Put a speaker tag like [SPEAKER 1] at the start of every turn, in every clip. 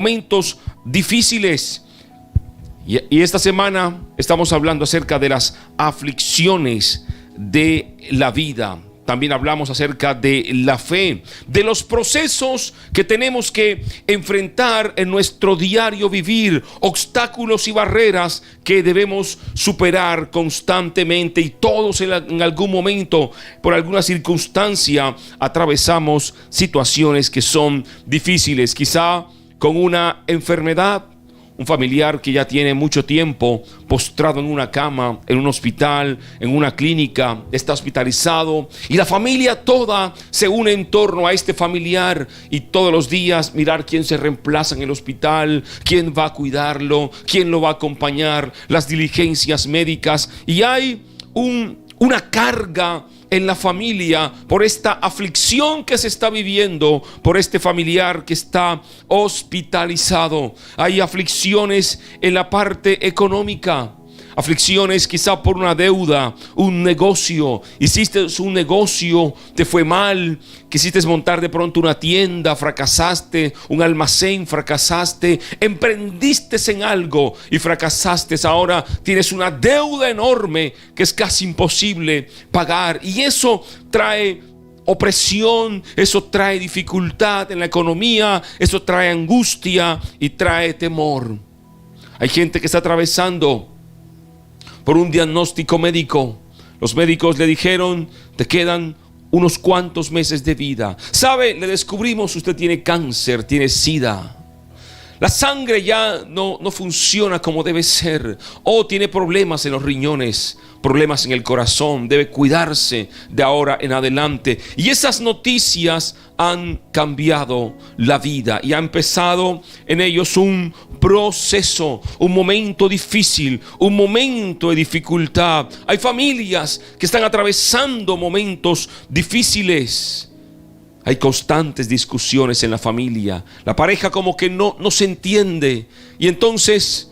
[SPEAKER 1] momentos difíciles. Y esta semana estamos hablando acerca de las aflicciones de la vida. También hablamos acerca de la fe, de los procesos que tenemos que enfrentar en nuestro diario vivir, obstáculos y barreras que debemos superar constantemente, y todos en algún momento, por alguna circunstancia, atravesamos situaciones que son difíciles, quizá con una enfermedad. Un familiar que ya tiene mucho tiempo postrado en una cama, en un hospital, en una clínica, está hospitalizado, y la familia toda se une en torno a este familiar, y todos los días mirar quién se reemplaza en el hospital, quién va a cuidarlo, quién lo va a acompañar, las diligencias médicas, y hay una carga en la familia por esta aflicción que se está viviendo, por este familiar que está hospitalizado. Hay aflicciones en la parte económica, aflicciones quizá por una deuda, un negocio. Hiciste un negocio, te fue mal, quisiste montar de pronto una tienda, fracasaste, un almacén, fracasaste, emprendiste en algo y fracasaste. Ahora tienes una deuda enorme que es casi imposible pagar, y eso trae opresión, eso trae dificultad en la economía, eso trae angustia y trae temor. Hay gente que está atravesando por un diagnóstico médico. Los médicos le dijeron: te quedan unos cuantos meses de vida. ¿Sabe? Le descubrimos: usted tiene cáncer, tiene SIDA. La sangre ya no funciona como debe ser. O tiene problemas en los riñones, problemas en el corazón. Debe cuidarse de ahora en adelante. Y esas noticias han cambiado la vida, y ha empezado en ellos un proceso, un momento difícil, un momento de dificultad. Hay familias que están atravesando momentos difíciles. Hay constantes discusiones en la familia. La pareja como que no se entiende, y entonces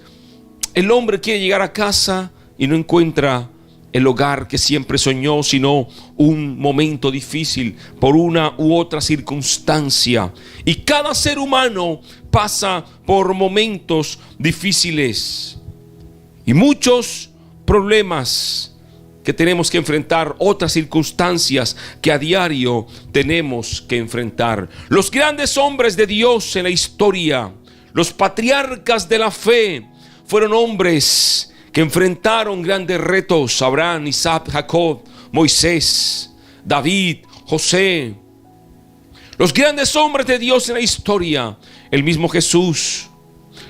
[SPEAKER 1] el hombre quiere llegar a casa y no encuentra el hogar que siempre soñó, sino un momento difícil por una u otra circunstancia. Y cada ser humano pasa por momentos difíciles y muchos problemas que tenemos que enfrentar, otras circunstancias que a diario tenemos que enfrentar. Los grandes hombres de Dios en la historia, los patriarcas de la fe, fueron hombres que enfrentaron grandes retos: Abraham, Isaac, Jacob, Moisés, David, José. Los grandes hombres de Dios en la historia, el mismo Jesús,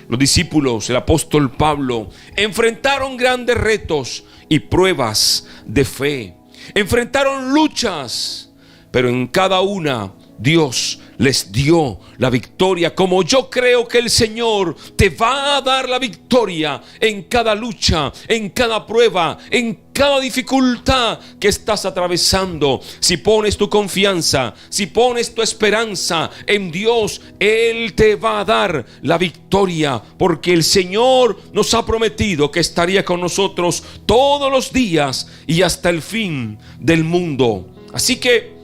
[SPEAKER 1] los discípulos, el apóstol Pablo, enfrentaron grandes retos y pruebas de fe. Enfrentaron luchas, pero en cada una Dios les dio la victoria, como yo creo que el Señor te va a dar la victoria en cada lucha, en cada prueba, en cada dificultad que estás atravesando. Si pones tu confianza, si pones tu esperanza en Dios, Él te va a dar la victoria, porque el Señor nos ha prometido que estaría con nosotros todos los días y hasta el fin del mundo. Así que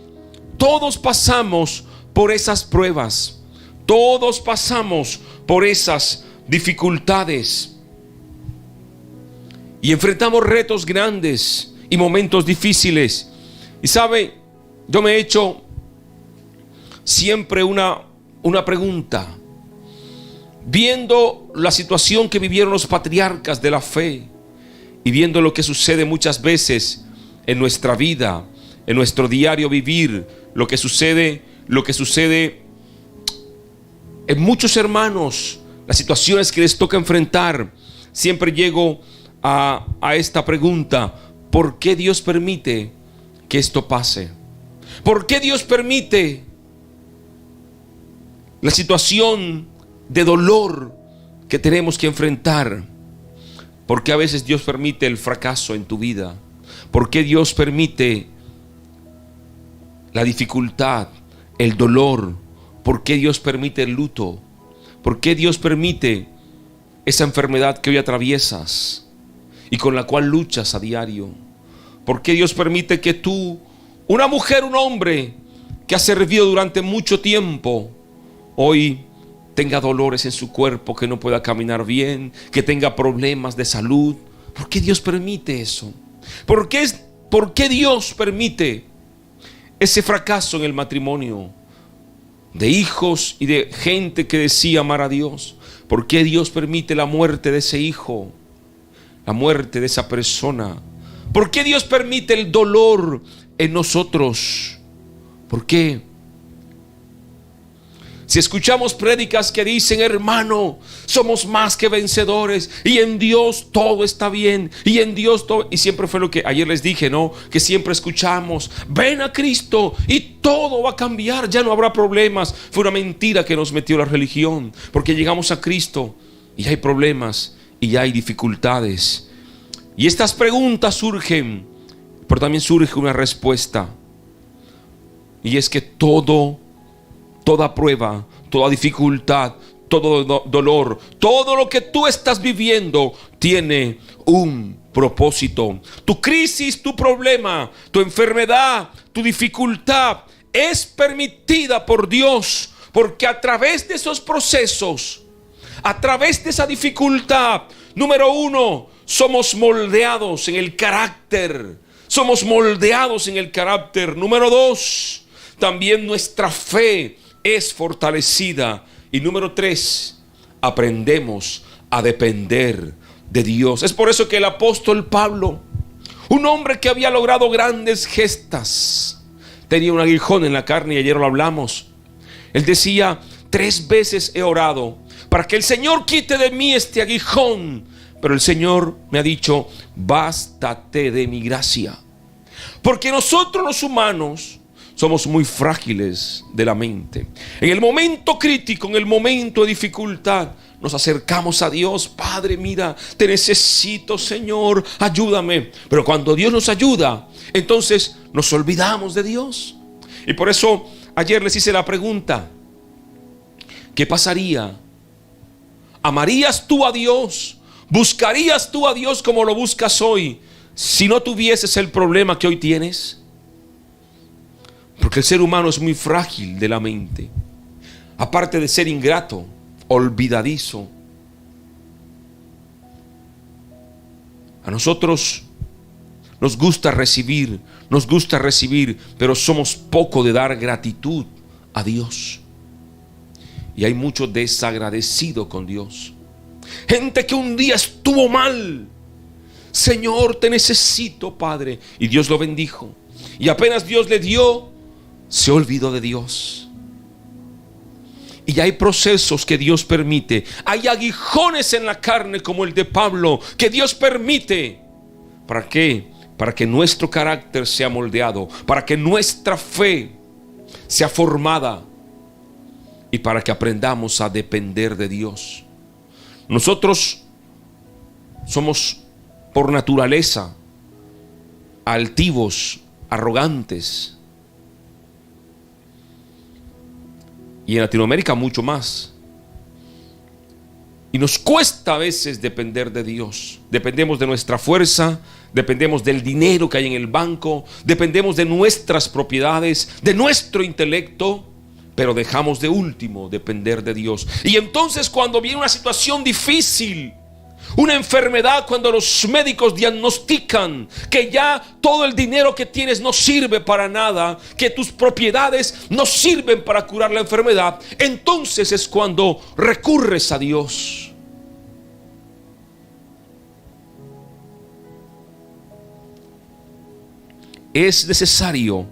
[SPEAKER 1] todos pasamos por esas pruebas, todos pasamos por esas dificultades y enfrentamos retos grandes y momentos difíciles. Y sabe, yo me he hecho siempre una pregunta, viendo la situación que vivieron los patriarcas de la fe y viendo lo que sucede muchas veces en nuestra vida, en nuestro diario vivir, lo que sucede en muchos hermanos, las situaciones que les toca enfrentar. Siempre llego a esta pregunta: ¿por qué Dios permite que esto pase? ¿Por qué Dios permite la situación de dolor que tenemos que enfrentar? ¿Por qué a veces Dios permite el fracaso en tu vida? ¿Por qué Dios permite la dificultad, el dolor? ¿Por qué Dios permite el luto? ¿Por qué Dios permite esa enfermedad que hoy atraviesas y con la cual luchas a diario? ¿Por qué Dios permite que tú, una mujer, un hombre que ha servido durante mucho tiempo, hoy tenga dolores en su cuerpo, que no pueda caminar bien, que tenga problemas de salud. ¿Por qué Dios permite eso? ¿Por qué Dios permite ese fracaso en el matrimonio de hijos y de gente que decía amar a Dios? ¿Por qué Dios permite la muerte de ese hijo, la muerte de esa persona? ¿Por qué Dios permite el dolor en nosotros? ¿Por qué? Si escuchamos prédicas que dicen, hermano, somos más que vencedores, y en Dios todo está bien, y en Dios todo, y siempre fue lo que ayer les dije, ¿no? Que siempre escuchamos, ven a Cristo y todo va a cambiar, ya no habrá problemas. Fue una mentira que nos metió la religión, porque llegamos a Cristo y hay problemas y ya hay dificultades. Y estas preguntas surgen, pero también surge una respuesta, y es que toda prueba, toda dificultad, todo dolor, todo lo que tú estás viviendo tiene un propósito. Tu crisis, tu problema, tu enfermedad, tu dificultad es permitida por Dios, porque a través de esos procesos, a través de esa dificultad, número uno, somos moldeados en el carácter. Somos moldeados en el carácter. Número dos, también nuestra fe es fortalecida. Y número tres, aprendemos a depender de Dios. Es por eso que el apóstol Pablo, un hombre que había logrado grandes gestas, tenía un aguijón en la carne, y ayer lo hablamos. Él decía, 3 veces he orado para que el Señor quite de mí este aguijón, pero el Señor me ha dicho, bástate de mi gracia. Porque nosotros los humanos somos muy frágiles de la mente. En el momento crítico, en el momento de dificultad, nos acercamos a Dios. Padre, mira, te necesito, Señor, ayúdame. Pero cuando Dios nos ayuda, entonces nos olvidamos de Dios. Y por eso ayer les hice la pregunta, ¿qué pasaría? ¿Amarías tú a Dios? ¿Buscarías tú a Dios como lo buscas hoy si no tuvieses el problema que hoy tienes? Porque el ser humano es muy frágil de la mente. Aparte de ser ingrato, olvidadizo. A nosotros nos gusta recibir, pero somos poco de dar gratitud a Dios. Y hay mucho desagradecido con Dios. Gente que un día estuvo mal. Señor, te necesito, Padre. Y Dios lo bendijo. Y apenas Dios le dio, se olvidó de Dios. Y hay procesos que Dios permite. Hay aguijones en la carne como el de Pablo, que Dios permite. ¿Para qué? Para que nuestro carácter sea moldeado, para que nuestra fe sea formada y para que aprendamos a depender de Dios. Nosotros somos por naturaleza altivos, arrogantes. Y en Latinoamérica mucho más. Y nos cuesta a veces depender de Dios. Dependemos de nuestra fuerza, dependemos del dinero que hay en el banco, dependemos de nuestras propiedades, de nuestro intelecto, pero dejamos de último depender de Dios. Y entonces cuando viene una situación difícil, una enfermedad, cuando los médicos diagnostican que ya todo el dinero que tienes no sirve para nada, que tus propiedades no sirven para curar la enfermedad, entonces es cuando recurres a Dios. Es necesario,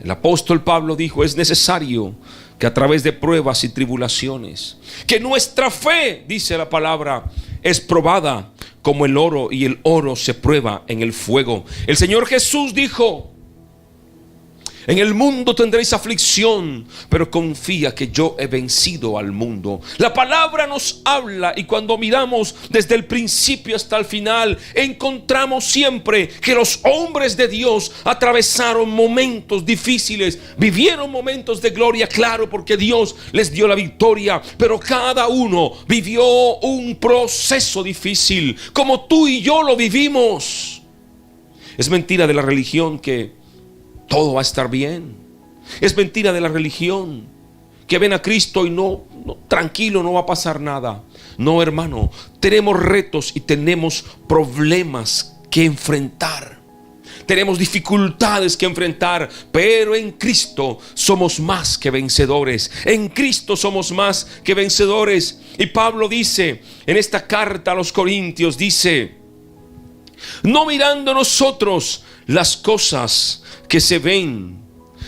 [SPEAKER 1] el apóstol Pablo dijo, es necesario que a través de pruebas y tribulaciones, que nuestra fe, dice la palabra, es probada como el oro, y el oro se prueba en el fuego. El Señor Jesús dijo, en el mundo tendréis aflicción, pero confía que yo he vencido al mundo. La palabra nos habla, y cuando miramos desde el principio hasta el final, encontramos siempre que los hombres de Dios atravesaron momentos difíciles, vivieron momentos de gloria, claro, porque Dios les dio la victoria, pero cada uno vivió un proceso difícil, como tú y yo lo vivimos. Es mentira de la religión que todo va a estar bien. Es mentira de la religión que ven a Cristo y tranquilo, no va a pasar nada. No, hermano, tenemos retos y tenemos problemas que enfrentar. Tenemos dificultades que enfrentar, pero en Cristo somos más que vencedores. En Cristo somos más que vencedores. Y Pablo dice en esta carta a los Corintios, dice: no mirando nosotros las cosas que se ven,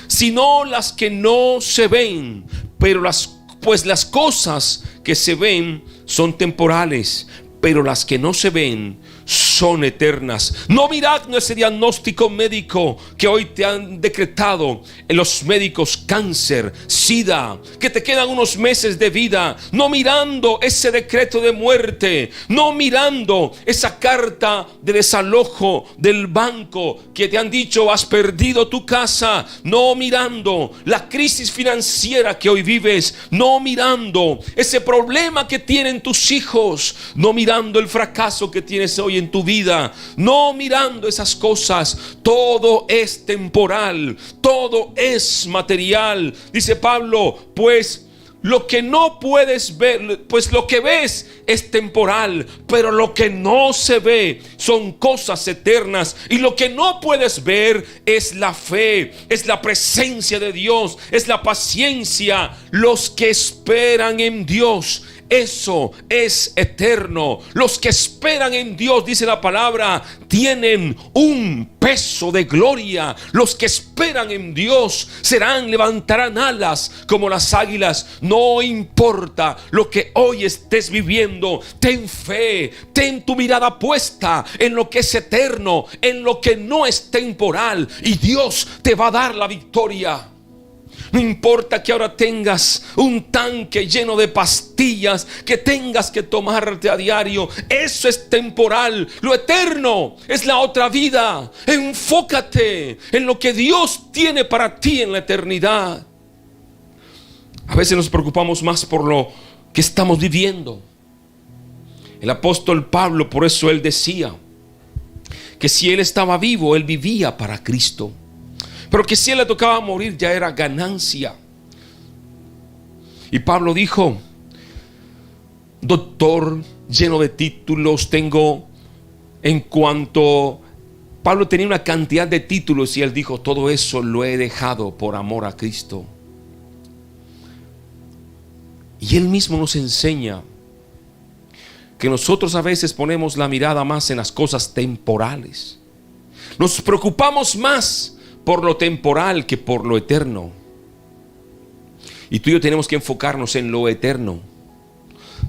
[SPEAKER 1] sino las que no se ven, pues las cosas que se ven son temporales, pero las que no se ven son eternas. No mirad ese diagnóstico médico que hoy te han decretado en los médicos: cáncer, SIDA, que te quedan unos meses de vida. No mirando ese decreto de muerte, no mirando esa carta de desalojo del banco que te han dicho: has perdido tu casa. No mirando la crisis financiera que hoy vives, no mirando ese problema que tienen tus hijos, no mirando el fracaso que tienes hoy en tu vida, no mirando esas cosas. Todo es temporal, todo es material. Dice Pablo: pues lo que no puedes ver, pues lo que ves es temporal, pero lo que no se ve son cosas eternas. Y lo que no puedes ver es la fe, es la presencia de Dios, es la paciencia. Los que esperan en Dios, eso es eterno. Los que esperan en Dios, dice la palabra, tienen un peso de gloria. Los que esperan en Dios levantarán alas como las águilas. No importa lo que hoy estés viviendo, ten fe, ten tu mirada puesta en lo que es eterno, en lo que no es temporal, y Dios te va a dar la victoria. No importa que ahora tengas un tanque lleno de pastillas que tengas que tomarte a diario. Eso es temporal. Lo eterno es la otra vida. Enfócate en lo que Dios tiene para ti en la eternidad. A veces nos preocupamos más por lo que estamos viviendo. El apóstol Pablo, por eso él decía que si él estaba vivo, él vivía para Cristo, pero que si él le tocaba morir, ya era ganancia. Y Pablo dijo: doctor, lleno de títulos tengo. Pablo tenía una cantidad de títulos, y él dijo: todo eso lo he dejado por amor a Cristo. Y él mismo nos enseña que nosotros a veces ponemos la mirada más en las cosas temporales. Nos preocupamos más por lo temporal que por lo eterno. Y tú y yo tenemos que enfocarnos en lo eterno.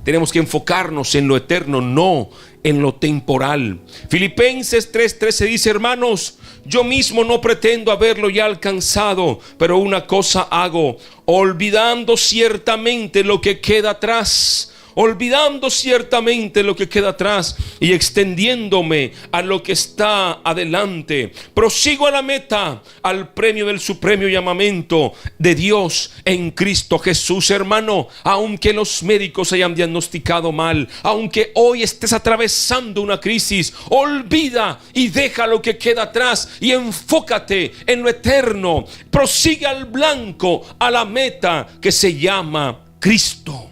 [SPEAKER 1] Tenemos que enfocarnos en lo eterno, no en lo temporal. Filipenses 3:13 dice: hermanos, yo mismo no pretendo haberlo ya alcanzado, pero una cosa hago, olvidando ciertamente lo que queda atrás. Olvidando ciertamente lo que queda atrás y extendiéndome a lo que está adelante, prosigo a la meta, al premio del supremo llamamiento de Dios en Cristo Jesús. Hermano, aunque los médicos hayan diagnosticado mal, aunque hoy estés atravesando una crisis, olvida y deja lo que queda atrás y enfócate en lo eterno. Prosigue al blanco, a la meta que se llama Cristo.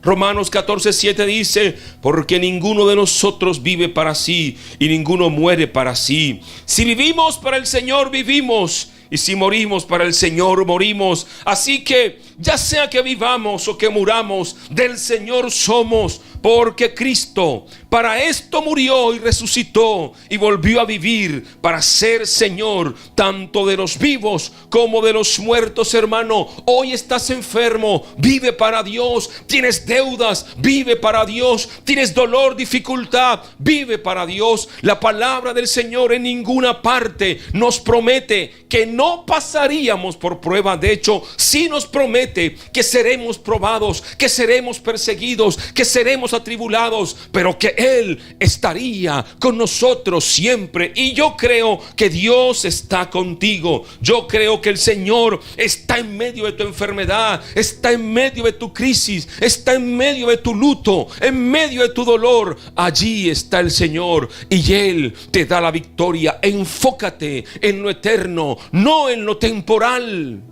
[SPEAKER 1] Romanos 14:7 dice: porque ninguno de nosotros vive para sí y ninguno muere para sí. Si vivimos, para el Señor vivimos, y si morimos, para el Señor morimos. Así que ya sea que vivamos o que muramos, del Señor somos, porque Cristo para esto murió y resucitó y volvió a vivir, para ser Señor tanto de los vivos como de los muertos. Hermano, hoy estás enfermo, vive para Dios. Tienes deudas, vive para Dios. Tienes dolor, dificultad, vive para Dios. La palabra del Señor en ninguna parte nos promete que no pasaríamos por prueba. De hecho, sí nos promete que seremos probados, que seremos perseguidos, que seremos atribulados, pero que Él estaría con nosotros siempre. Y yo creo que Dios está contigo. Yo creo que el Señor está en medio de tu enfermedad, está en medio de tu crisis, está en medio de tu luto, en medio de tu dolor. Allí está el Señor y Él te da la victoria. Enfócate en lo eterno, no en lo temporal.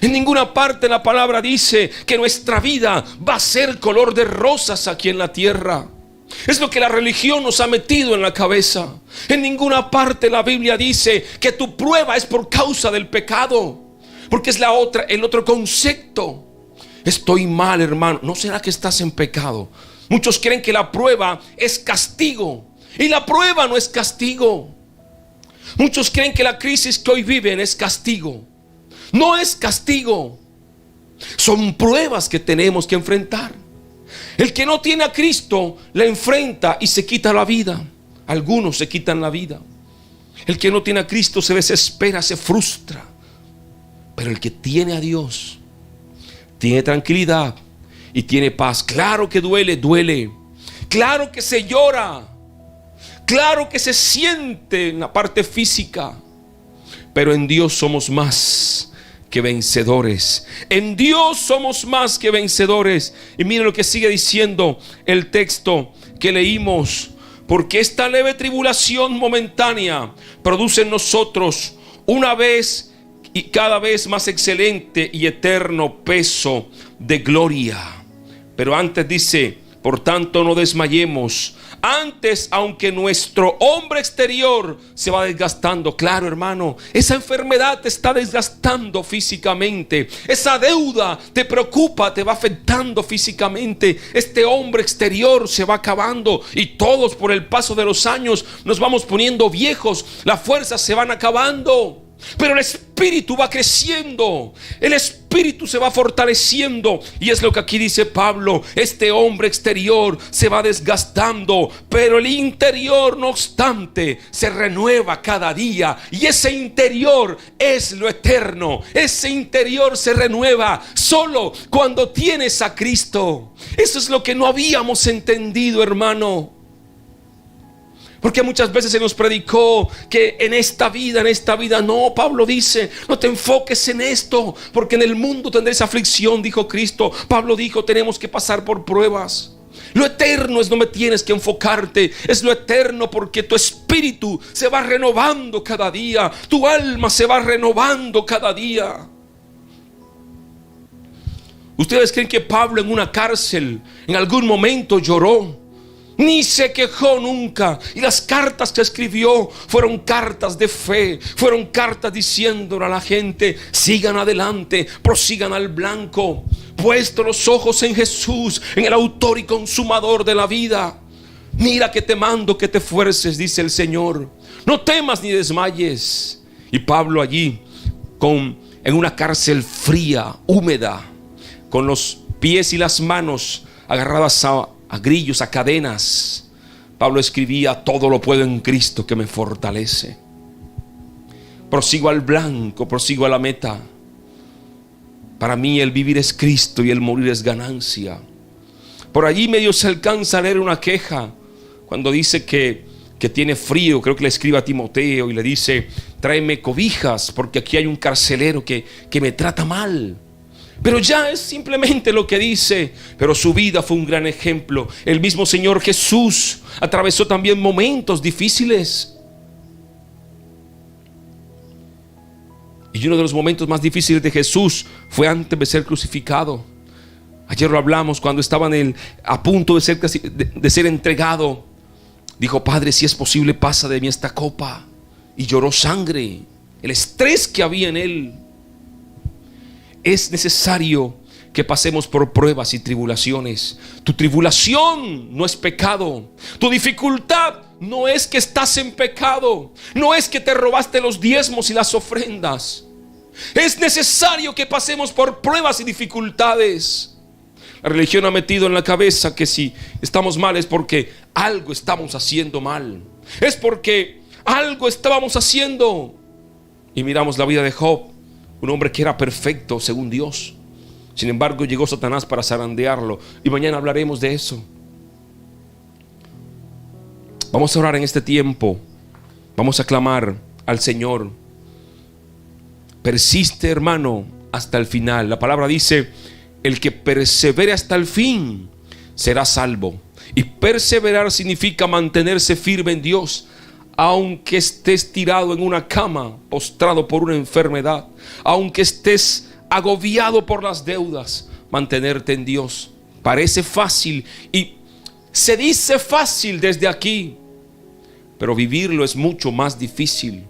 [SPEAKER 1] En ninguna parte la palabra dice que nuestra vida va a ser color de rosas aquí en la tierra. Es lo que la religión nos ha metido en la cabeza. En ninguna parte la Biblia dice que tu prueba es por causa del pecado, porque es el otro concepto. Estoy mal, hermano. ¿No será que estás en pecado? Muchos creen que la prueba es castigo, y la prueba no es castigo. Muchos creen que la crisis que hoy viven es castigo. No es castigo. Son pruebas que tenemos que enfrentar. El que no tiene a Cristo la enfrenta y se quita la vida. Algunos se quitan la vida. El que no tiene a Cristo se desespera, se frustra. Pero el que tiene a Dios tiene tranquilidad y tiene paz. Claro que duele. Claro que se llora. Claro que se siente en la parte física. Pero en Dios somos más que vencedores. En Dios somos más que vencedores. Y miren lo que sigue diciendo el texto que leímos. Porque esta leve tribulación momentánea produce en nosotros una vez y cada vez más excelente y eterno peso de gloria. Pero antes dice: por tanto no desmayemos. Antes, aunque nuestro hombre exterior se va desgastando. Claro, hermano, esa enfermedad te está desgastando físicamente. Esa deuda te preocupa, te va afectando físicamente. Este hombre exterior se va acabando. Y todos, por el paso de los años, nos vamos poniendo viejos. Las fuerzas se van acabando. Pero el espíritu va creciendo, el espíritu se va fortaleciendo. Y es lo que aquí dice Pablo: este hombre exterior se va desgastando, pero el interior, no obstante, se renueva cada día. Y ese interior es lo eterno. Ese interior se renueva solo cuando tienes a Cristo. Eso es lo que no habíamos entendido, hermano. Porque muchas veces se nos predicó que en esta vida no. Pablo dice: no te enfoques en esto, porque en el mundo tendréis aflicción, dijo Cristo. Pablo dijo: tenemos que pasar por pruebas. Lo eterno es donde tienes que enfocarte. Es lo eterno, porque tu espíritu se va renovando cada día. Tu alma se va renovando cada día. ¿Ustedes creen que Pablo en una cárcel en algún momento lloró? Ni se quejó nunca. Y las cartas que escribió fueron cartas de fe. Fueron cartas diciéndole a la gente: sigan adelante, prosigan al blanco, puesto los ojos en Jesús, en el autor y consumador de la vida. Mira que te mando que te esfuerces, dice el Señor. No temas ni desmayes. Y Pablo allí, en una cárcel fría, húmeda, con los pies y las manos agarradas a grillos, a cadenas, Pablo escribía: todo lo puedo en Cristo que me fortalece. Prosigo al blanco, prosigo a la meta. Para mí el vivir es Cristo y el morir es ganancia. Por allí medio se alcanza a leer una queja cuando dice que tiene frío. Creo que le escribe a Timoteo y le dice: tráeme cobijas porque aquí hay un carcelero que me trata mal. Pero ya es simplemente lo que dice. Pero su vida fue un gran ejemplo. El mismo Señor Jesús atravesó también momentos difíciles. Y uno de los momentos más difíciles de Jesús fue antes de ser crucificado. Ayer lo hablamos, cuando estaba a punto de ser entregado. Dijo: Padre, si es posible, pasa de mí esta copa. Y lloró sangre. El estrés que había en él. Es necesario que pasemos por pruebas y tribulaciones. Tu tribulación no es pecado. Tu dificultad no es que estás en pecado. No es que te robaste los diezmos y las ofrendas. Es necesario que pasemos por pruebas y dificultades. La religión ha metido en la cabeza que si estamos mal es porque algo estamos haciendo mal. Es porque algo estábamos haciendo. Y miramos la vida de Job, un hombre que era perfecto según Dios. Sin embargo, llegó Satanás para zarandearlo. Y mañana hablaremos de eso. Vamos a orar en este tiempo. Vamos a clamar al Señor. Persiste, hermano, hasta el final. La palabra dice: el que persevere hasta el fin será salvo. Y perseverar significa mantenerse firme en Dios. Aunque estés tirado en una cama, postrado por una enfermedad, aunque estés agobiado por las deudas, mantenerte en Dios. Parece fácil y se dice fácil desde aquí, pero vivirlo es mucho más difícil.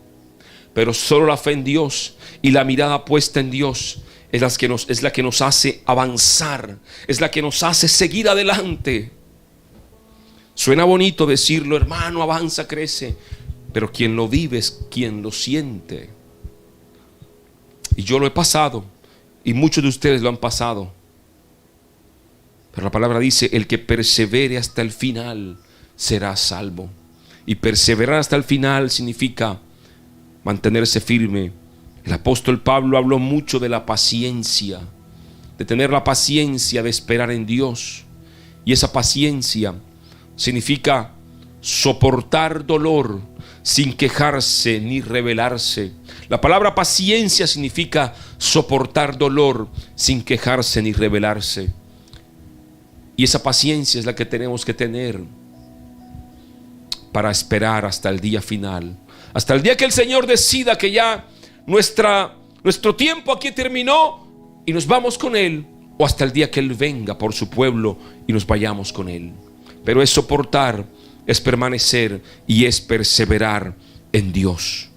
[SPEAKER 1] Pero solo la fe en Dios y la mirada puesta en Dios es la que nos hace avanzar, es la que nos hace seguir adelante. Suena bonito decirlo, hermano, avanza, crece, pero quien lo vive es quien lo siente. Y yo lo he pasado, y muchos de ustedes lo han pasado. Pero la palabra dice, el que persevere hasta el final será salvo. Y perseverar hasta el final significa mantenerse firme. El apóstol Pablo habló mucho de la paciencia, de tener la paciencia de esperar en Dios. Y esa paciencia significa soportar dolor sin quejarse ni rebelarse. La palabra paciencia significa soportar dolor sin quejarse ni rebelarse. Y esa paciencia es la que tenemos que tener para esperar hasta el día final, hasta el día que el Señor decida que ya nuestro tiempo aquí terminó y nos vamos con Él, o hasta el día que Él venga por su pueblo y nos vayamos con Él. Pero es soportar, es permanecer y es perseverar en Dios.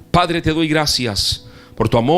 [SPEAKER 1] Padre, te doy gracias por tu amor.